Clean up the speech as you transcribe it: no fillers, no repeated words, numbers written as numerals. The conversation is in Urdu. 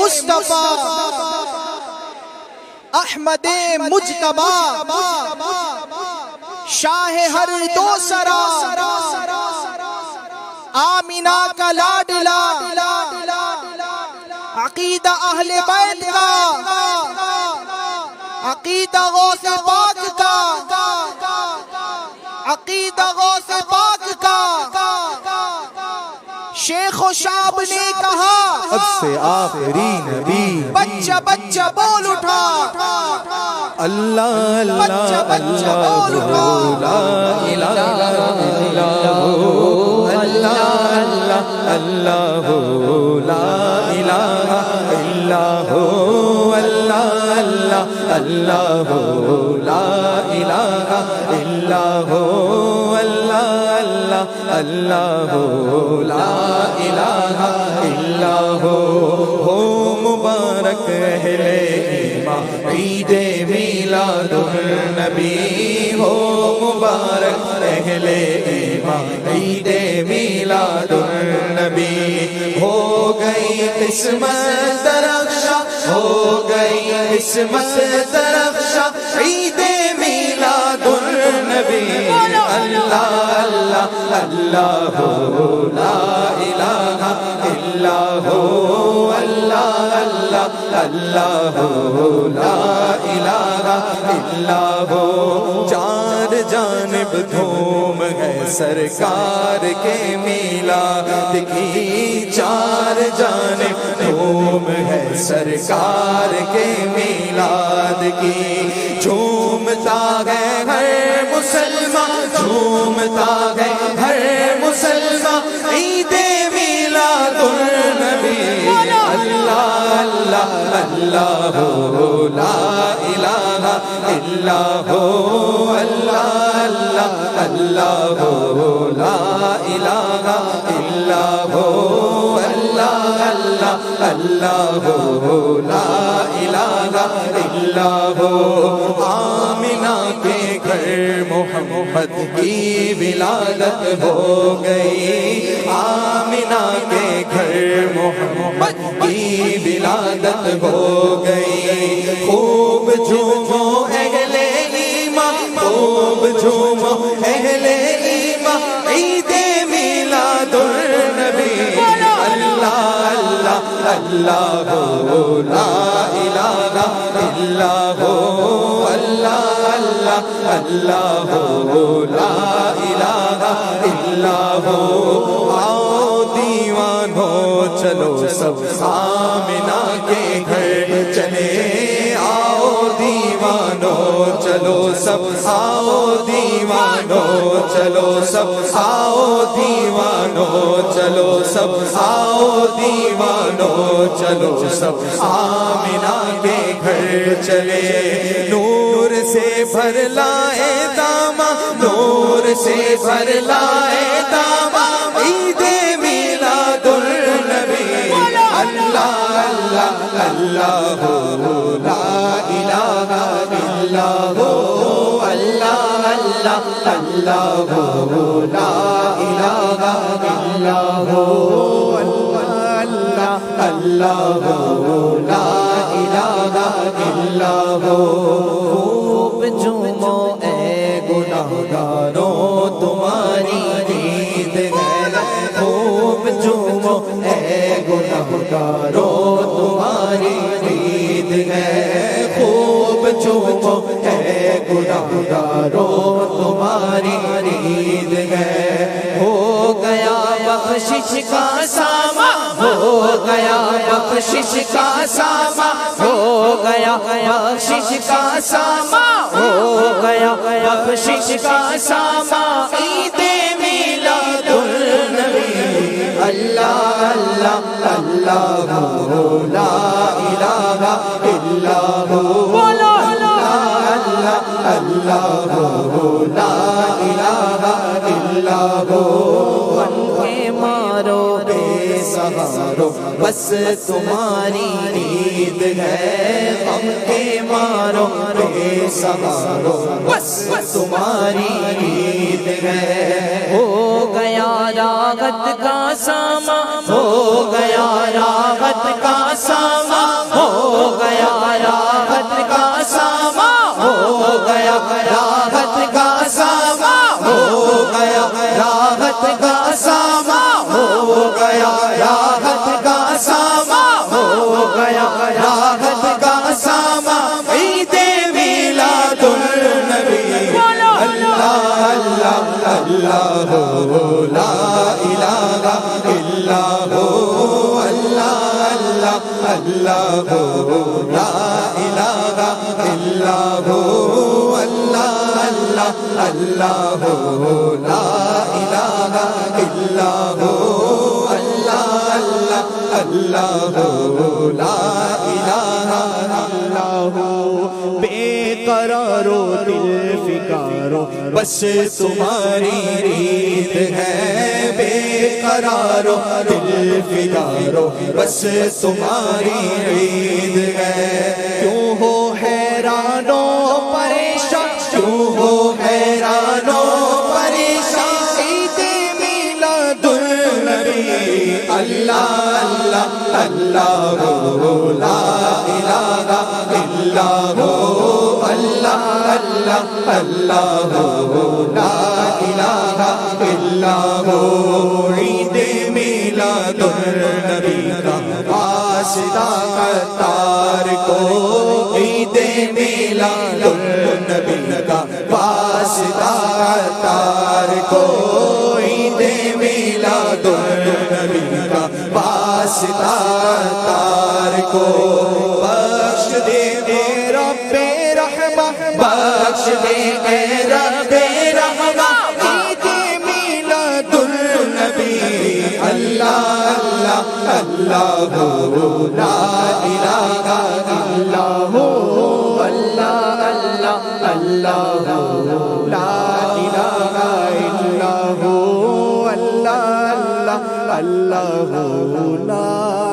مصطفیٰ احمد مجتبی شاہ ہر دو سرا آمینہ کا لاڈلا عقیدہ اہل بیت کا عقیدہ غوث پاک کا عقیدہ غوث پاک کا شیخ و شاب نے کہا اب سے آخری نبی بچہ بچہ بول اٹھا اللہ اللہ اللہ لا الہ الا اللہ اللہ اللہ لا الہ الا اللہ اللہ اللہ لا الہ الا اللہ اللہ لا الہ الا ہو مبارک اہل ایمان عید میلاد النبی ہو مبارک اہل ایمان عید میلاد النبی ہو گئی قسمت درخشاں ہو گئی قسمت درخشاں عید میلاد النبی اللہ اللہ اللہ لا الہ الا اللہ اللہ اللہ لا الہ الا چار جانب دھوم ہے سرکار کے میلاد کی چار جانب دھوم ہے سرکار کے میلاد کی جھومتا ہے ہر مسلمان جھومتا ہے ہر مسلمان عید میلاد النبی اللہ اللہ اللہ لا الہ الا اللہ اللہ اللہ لا الہ الا اللہ اللہ اللہ لا الہ الا آمنہ کے گھر محمد کی ولادت ہو گئی آمنہ کے گھر محمد کی ولادت ہو گئی خوب جھومو اہل ایمان خوب جھومو اہل ایمان عید میلاد النبی اللہ اللہ اللہ لا الہ الا اللہ اللہ اللہ لا الہ الا آؤ دیوانو چلو سب آمنہ کے گھر چلے آؤ دیوانو چلو سب آؤ دیوانو چلو سب آؤ دیوانو چلو سب آؤ دیوانو چلو سب آمنہ کے گھر چلے نور سے بھر لائے داما نور سے بھر لائے داما عید میلاد النبی اللہ اللہ اللہ لا الہ الا اللہ اللہ اللہ لا الہ الا اللہ لا الہ الا خوب جھومو اے گناہگاروں تمہاری عید ہے خوب جھومو اے گناہگاروں تمہاری عید ہے خوب جھومو اے گناہگاروں تمہاری عید ہے ہو گیا بخشش کا ساما ہو گیا بخشش کا ساما ہو گیا بخشش کا ساما ہو گیا بخشش کا ساما عید میلاد النبی اللہ اللہ اللہ لا الہ الا اللہ اللہ اللہ لا الہ الا بن کے مارو بے سہارو بس تمہاری عید ہے غم کے مارو بے سہارو بس تمہاری عید ہے ہو گیا راحت کا ساما ہو گیا راحت کا ساما اللہ لا الہ الا ہو اللہ اللہ اللہ لا الہ الا ہو اللہ اللہ اللہ لا الہ الا ہو بے قرارو دل فکارو بس تمہاری عید ہے بے قرارو دل فکارو بس تمہاری عید ہے کیوں ہو حیران و پریشان کیوں ہو حیران و پریشان عید میلاد النبی اللہ اللہ اللہ لا الہ الا ہو اللہ اللہ اللہ لا الہ الا ہو عید میلاد النبی کا واسطہ قطار کو عید میلاد النبی کا واسطہ قطار کو عید میلاد النبی کا واسطہ قطار کو بخش دے اے رب رحمہ بخش دے اے رب رحمہ عید میلاد النبی اللہ اللہ اللہ لا الہ الا ہو اللہ اللہ اللہ لا الہ الا ہو اللہ اللہ اللہ لا